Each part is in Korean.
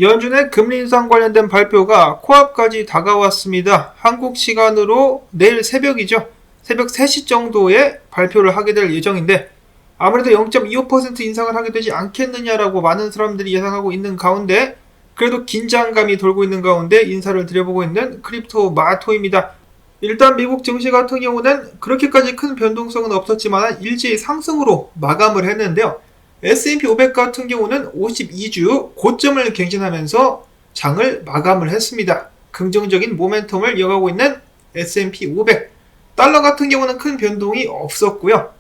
연준의 금리 인상 관련된 발표가 코앞까지 다가왔습니다. 한국 시간으로 내일 새벽이죠. 새벽 3시 정도에 발표를 하게 될 예정인데 아무래도 0.25% 인상을 하게 되지 않겠느냐라고 많은 사람들이 예상하고 있는 가운데 그래도 긴장감이 돌고 있는 가운데 인사를 드려보고 있는 크립토 마토입니다. 일단 미국 증시 같은 경우는 그렇게까지 큰 변동성은 없었지만 일제히 상승으로 마감을 했는데요. S&P 500 같은 경우는 52주 고점을 갱신하면서 장을 마감을 했습니다. 긍정적인 모멘텀을 이어가고 있는 S&P 500. 달러 같은 경우는 큰 변동이 없었고요.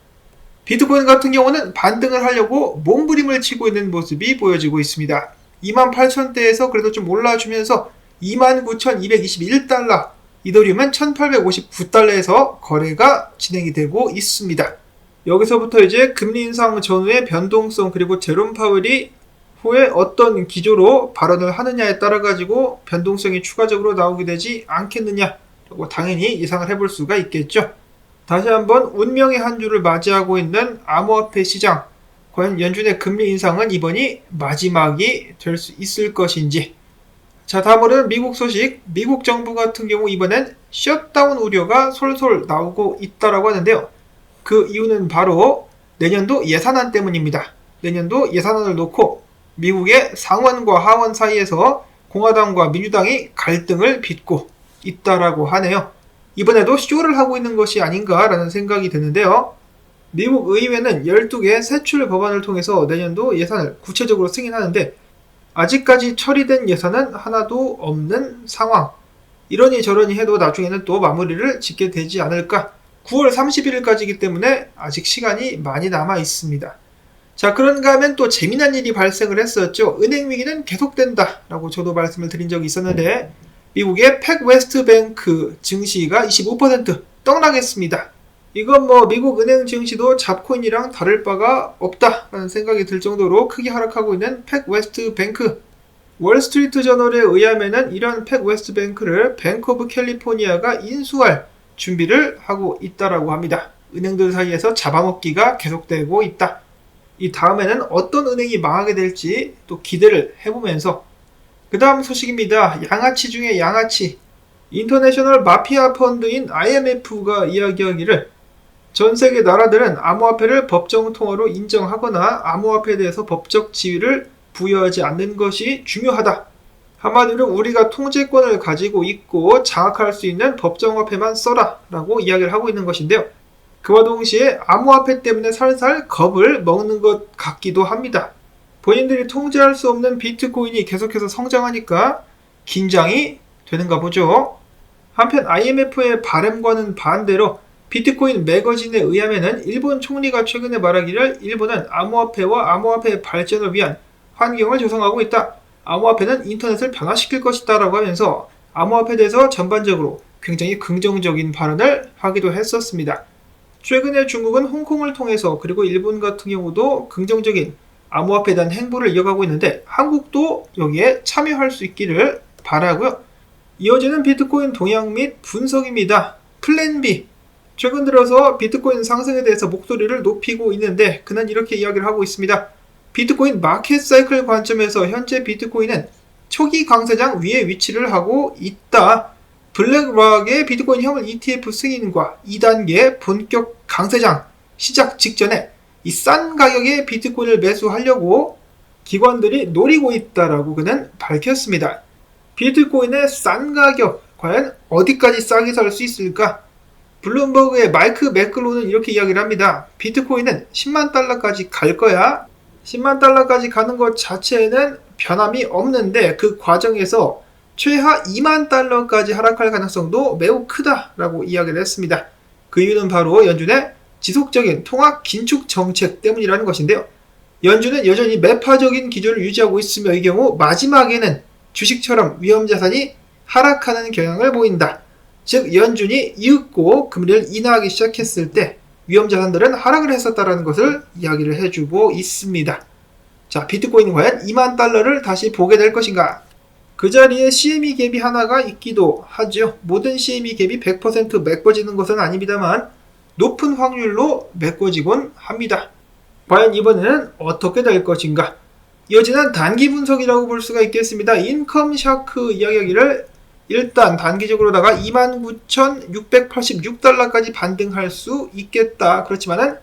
비트코인 같은 경우는 반등을 하려고 몸부림을 치고 있는 모습이 보여지고 있습니다. 28,000대에서 그래도 좀 올라주면서 29,221달러, 이더리움은 1,859달러에서 거래가 진행이 되고 있습니다. 여기서부터 이제 금리 인상 전후의 변동성 그리고 제롬 파웰이 후에 어떤 기조로 발언을 하느냐에 따라 가지고 변동성이 추가적으로 나오게 되지 않겠느냐라고 당연히 예상을 해볼 수가 있겠죠. 다시 한번 운명의 한 주를 맞이하고 있는 암호화폐 시장. 과연 연준의 금리 인상은 이번이 마지막이 될 수 있을 것인지. 자, 다음으로는 미국 소식. 미국 정부 같은 경우 이번엔 셧다운 우려가 솔솔 나오고 있다라고 하는데요. 그 이유는 바로 내년도 예산안 때문입니다. 내년도 예산안을 놓고 미국의 상원과 하원 사이에서 공화당과 민주당이 갈등을 빚고 있다라고 하네요. 이번에도 쇼를 하고 있는 것이 아닌가라는 생각이 드는데요. 미국 의회는 12개 세출 법안을 통해서 내년도 예산을 구체적으로 승인하는데 아직까지 처리된 예산은 하나도 없는 상황. 이러니 저러니 해도 나중에는 또 마무리를 짓게 되지 않을까. 9월 31일까지이기 때문에 아직 시간이 많이 남아 있습니다. 자, 그런가 하면 또 재미난 일이 발생을 했었죠. 은행 위기는 계속된다 라고 저도 말씀을 드린 적이 있었는데 미국의 팩웨스트뱅크 증시가 25% 떡락했습니다. 이건 미국 은행 증시도 잡코인이랑 다를 바가 없다라는 생각이 들 정도로 크게 하락하고 있는 팩웨스트뱅크. 월스트리트 저널에 의하면은 이런 팩웨스트뱅크를 뱅크 오브 캘리포니아가 인수할 준비를 하고 있다라고 합니다. 은행들 사이에서 잡아먹기가 계속되고 있다. 이 다음에는 어떤 은행이 망하게 될지 또 기대를 해보면서 그 다음 소식입니다. 양아치 중에 양아치. 인터내셔널 마피아 펀드인 IMF가 이야기하기를 전 세계 나라들은 암호화폐를 법정 통화로 인정하거나 암호화폐에 대해서 법적 지위를 부여하지 않는 것이 중요하다. 한마디로 우리가 통제권을 가지고 있고 장악할 수 있는 법정화폐만 써라 라고 이야기를 하고 있는 것인데요. 그와 동시에 암호화폐 때문에 살살 겁을 먹는 것 같기도 합니다. 본인들이 통제할 수 없는 비트코인이 계속해서 성장하니까 긴장이 되는가 보죠. 한편 IMF의 바람과는 반대로 비트코인 매거진에 의하면 일본 총리가 최근에 말하기를 일본은 암호화폐와 암호화폐 발전을 위한 환경을 조성하고 있다. 암호화폐는 인터넷을 변화시킬 것이다 라고 하면서 암호화폐에 대해서 전반적으로 굉장히 긍정적인 발언을 하기도 했었습니다. 최근에 중국은 홍콩을 통해서 그리고 일본 같은 경우도 긍정적인 암호화폐에 대한 행보를 이어가고 있는데 한국도 여기에 참여할 수 있기를 바라고요. 이어지는 비트코인 동향 및 분석입니다. 플랜 B. 최근 들어서 비트코인 상승에 대해서 목소리를 높이고 있는데 그는 이렇게 이야기를 하고 있습니다. 비트코인 마켓 사이클 관점에서 현재 비트코인은 초기 강세장 위에 위치를 하고 있다. 블랙락의 비트코인 현물 ETF 승인과 2단계 본격 강세장 시작 직전에 이 싼 가격에 비트코인을 매수하려고 기관들이 노리고 있다라고 그는 밝혔습니다. 비트코인의 싼 가격, 과연 어디까지 싸게 살 수 있을까? 블룸버그의 마이크 맥클로는 이렇게 이야기를 합니다. 비트코인은 10만 달러까지 갈 거야. 10만 달러까지 가는 것 자체에는 변함이 없는데 그 과정에서 최하 2만 달러까지 하락할 가능성도 매우 크다라고 이야기를 했습니다. 그 이유는 바로 연준의 지속적인 통화 긴축 정책 때문이라는 것인데요. 연준은 여전히 매파적인 기조를 유지하고 있으며 이 경우 마지막에는 주식처럼 위험자산이 하락하는 경향을 보인다. 즉 연준이 이윽고 금리를 인하하기 시작했을 때 위험자산들은 하락을 했었다는 것을 이야기를 해주고 있습니다. 자, 비트코인은 과연 2만 달러를 다시 보게 될 것인가? 그 자리에 CME 갭이 하나가 있기도 하죠. 모든 CME 갭이 100% 메꿔지는 것은 아닙니다만 높은 확률로 메꿔지곤 합니다. 과연 이번에는 어떻게 될 것인가? 이어지는 단기 분석이라고 볼 수가 있겠습니다. 인컴 샤크 이야기를 일단 단기적으로다가 29,686달러까지 반등할 수 있겠다. 그렇지만은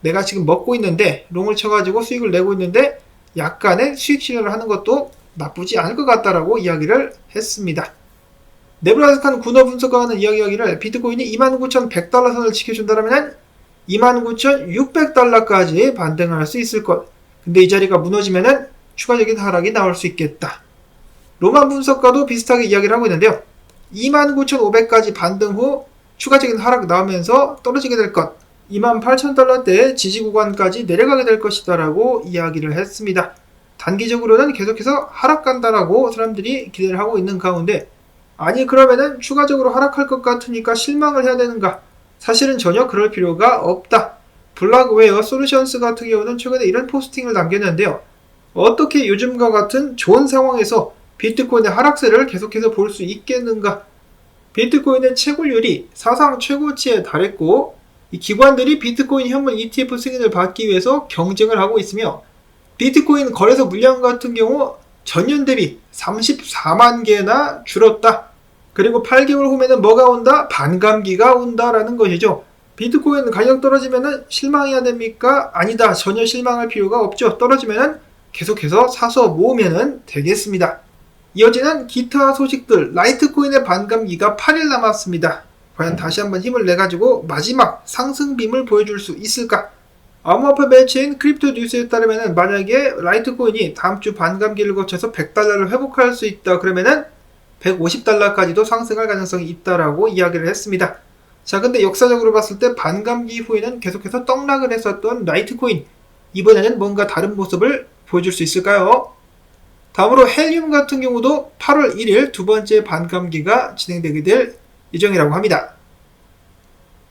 내가 지금 먹고 있는데 롱을 쳐가지고 수익을 내고 있는데 약간의 수익 실현을 하는 것도 나쁘지 않을 것 같다라고 이야기를 했습니다. 네브라스칸 군어 분석가는 이야기하기를 비트코인이 29,100달러 선을 지켜준다면 29,600달러까지 반등할 수 있을 것. 근데 이 자리가 무너지면은 추가적인 하락이 나올 수 있겠다. 로만 분석가도 비슷하게 이야기를 하고 있는데요. 29,500까지 반등 후 추가적인 하락 나오면서 떨어지게 될 것. 28,000달러대 지지 구간까지 내려가게 될 것이다 라고 이야기를 했습니다. 단기적으로는 계속해서 하락 간다라고 사람들이 기대를 하고 있는 가운데 아니 그러면은 추가적으로 하락할 것 같으니까 실망을 해야 되는가? 사실은 전혀 그럴 필요가 없다. 블락웨어 솔루션스 같은 경우는 최근에 이런 포스팅을 남겼는데요. 어떻게 요즘과 같은 좋은 상황에서 비트코인의 하락세를 계속해서 볼 수 있겠는가? 비트코인의 채굴률이 사상 최고치에 달했고 이 기관들이 비트코인 현물 ETF 승인을 받기 위해서 경쟁을 하고 있으며 비트코인 거래소 물량 같은 경우 전년 대비 34만 개나 줄었다. 그리고 8개월 후에는 뭐가 온다? 반감기가 온다라는 것이죠. 비트코인 가격 떨어지면은 실망해야 됩니까? 아니다. 전혀 실망할 필요가 없죠. 떨어지면은 계속해서 사서 모으면 되겠습니다. 이어지는 기타 소식들. 라이트코인의 반감기가 8일 남았습니다. 과연 다시 한번 힘을 내가지고 마지막 상승빔을 보여줄 수 있을까? 암호화폐 매체인 크립토 뉴스에 따르면 만약에 라이트코인이 다음 주 반감기를 거쳐서 100달러를 회복할 수 있다 그러면은 150달러까지도 상승할 가능성이 있다라고 이야기를 했습니다. 자, 근데 역사적으로 봤을 때 반감기 후에는 계속해서 떡락을 했었던 라이트코인 이번에는 뭔가 다른 모습을 보여줄 수 있을까요? 다음으로 헬륨 같은 경우도 8월 1일 두 번째 반감기가 진행되게 될 예정이라고 합니다.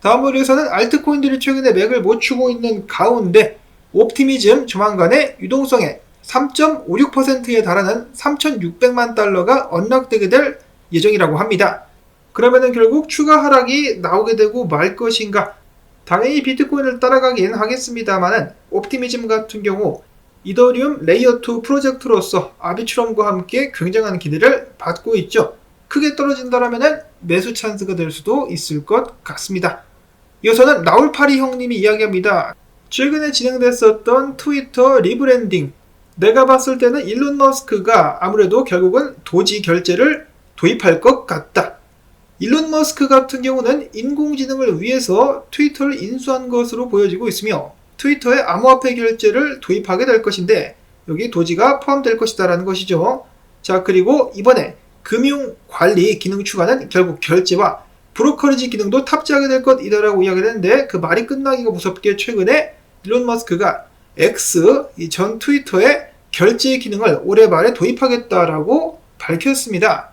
다음으로 해서는 알트코인들이 최근에 맥을 못 추고 있는 가운데 옵티미즘 조만간에 유동성에 3.56%에 달하는 3,600만 달러가 언락되게 될 예정이라고 합니다. 그러면은 결국 추가 하락이 나오게 되고 말 것인가? 당연히 비트코인을 따라가긴 하겠습니다만은 옵티미즘 같은 경우 이더리움 레이어2 프로젝트로서 아비트럼과 함께 굉장한 기대를 받고 있죠. 크게 떨어진다라면은 매수 찬스가 될 수도 있을 것 같습니다. 이어서는 라울파리 형님이 이야기합니다. 최근에 진행됐었던 트위터 리브랜딩. 내가 봤을 때는 일론 머스크가 아무래도 결국은 도지 결제를 도입할 것 같다. 일론 머스크 같은 경우는 인공지능을 위해서 트위터를 인수한 것으로 보여지고 있으며 트위터에 암호화폐 결제를 도입하게 될 것인데 여기 도지가 포함될 것이다 라는 것이죠. 자, 그리고 이번에 금융관리 기능 추가는 결국 결제와 브로커리지 기능도 탑재하게 될 것이다라고 이야기를 했는데 그 말이 끝나기가 무섭게 최근에 일론 머스크가 X 전 트위터에 결제 기능을 올해 말에 도입하겠다라고 밝혔습니다.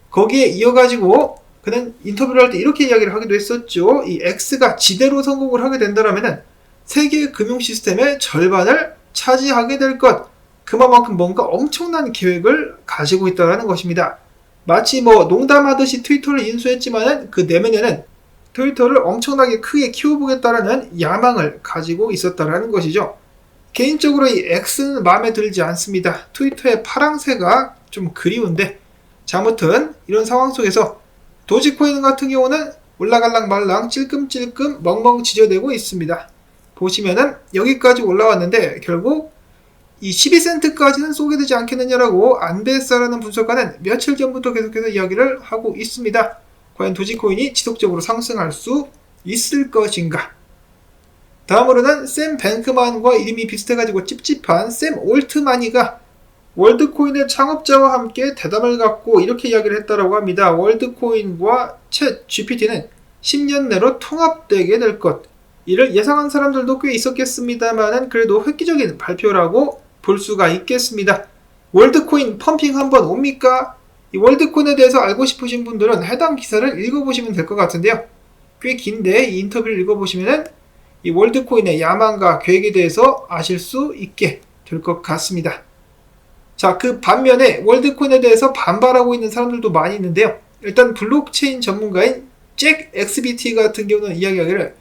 거기에 이어가지고 그는 인터뷰를 할 때 이렇게 이야기를 하기도 했었죠. 이 X가 지대로 성공을 하게 된다면 세계 금융 시스템의 절반을 차지하게 될 것. 그만큼 뭔가 엄청난 계획을 가지고 있다는 것입니다. 마치 농담하듯이 트위터를 인수했지만 그 내면에는 트위터를 엄청나게 크게 키워보겠다라는 야망을 가지고 있었다는 것이죠. 개인적으로 이 X는 마음에 들지 않습니다. 트위터의 파랑새가 좀 그리운데 자, 아무튼 이런 상황 속에서 도지코인 같은 경우는 올라갈랑 말랑 찔끔찔끔 멍멍 지저대고 있습니다. 보시면은 여기까지 올라왔는데 결국 이 12센트까지는 쏘게 되지 않겠느냐라고 안데스라는 분석가는 며칠 전부터 계속해서 이야기를 하고 있습니다. 과연 도지코인이 지속적으로 상승할 수 있을 것인가? 다음으로는 샘 뱅크만과 이름이 비슷해가지고 찝찝한 샘 올트마니가 월드코인의 창업자와 함께 대담을 갖고 이렇게 이야기를 했다라고 합니다. 월드코인과 챗 GPT는 10년 내로 통합되게 될 것. 이를 예상한 사람들도 꽤 있었겠습니다만 그래도 획기적인 발표라고 볼 수가 있겠습니다. 월드코인 펌핑 한번 옵니까? 이 월드코인에 대해서 알고 싶으신 분들은 해당 기사를 읽어보시면 될 것 같은데요. 꽤 긴데 이 인터뷰를 읽어보시면 이 월드코인의 야망과 계획에 대해서 아실 수 있게 될 것 같습니다. 자, 그 반면에 월드코인에 대해서 반발하고 있는 사람들도 많이 있는데요. 일단 블록체인 전문가인 잭 XBT 같은 경우는 이야기하기를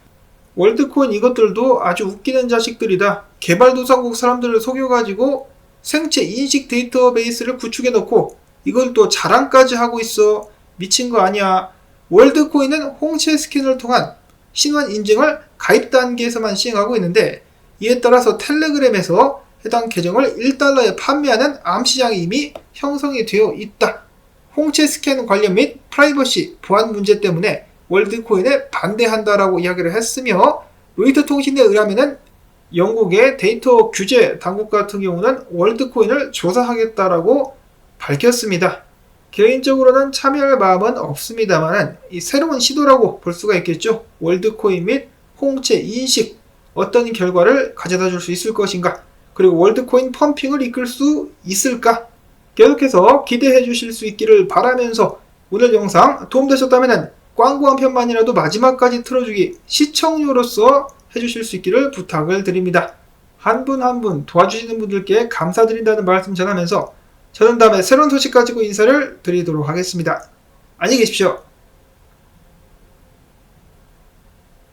월드코인 이것들도 아주 웃기는 자식들이다. 개발도상국 사람들을 속여가지고 생체 인식 데이터베이스를 구축해 놓고 이걸 또 자랑까지 하고 있어. 미친 거 아니야. 월드코인은 홍채 스캔을 통한 신원 인증을 가입 단계에서만 시행하고 있는데, 이에 따라서 텔레그램에서 해당 계정을 1달러에 판매하는 암시장이 이미 형성이 되어 있다. 홍채 스캔 관련 및 프라이버시 보안 문제 때문에 월드코인에 반대한다라고 이야기를 했으며, 로이터 통신에 의하면은 영국의 데이터 규제 당국 같은 경우는 월드코인을 조사하겠다라고 밝혔습니다. 개인적으로는 참여할 마음은 없습니다만 이 새로운 시도라고 볼 수가 있겠죠. 월드코인 및 홍채 인식, 어떤 결과를 가져다 줄 수 있을 것인가, 그리고 월드코인 펌핑을 이끌 수 있을까, 계속해서 기대해 주실 수 있기를 바라면서 오늘 영상 도움되셨다면 광고 한 편만이라도 마지막까지 틀어주기, 시청료로서 해주실 수 있기를 부탁을 드립니다. 한 분 한 분 도와주시는 분들께 감사드린다는 말씀 전하면서 저는 다음에 새로운 소식 가지고 인사를 드리도록 하겠습니다. 안녕히 계십시오.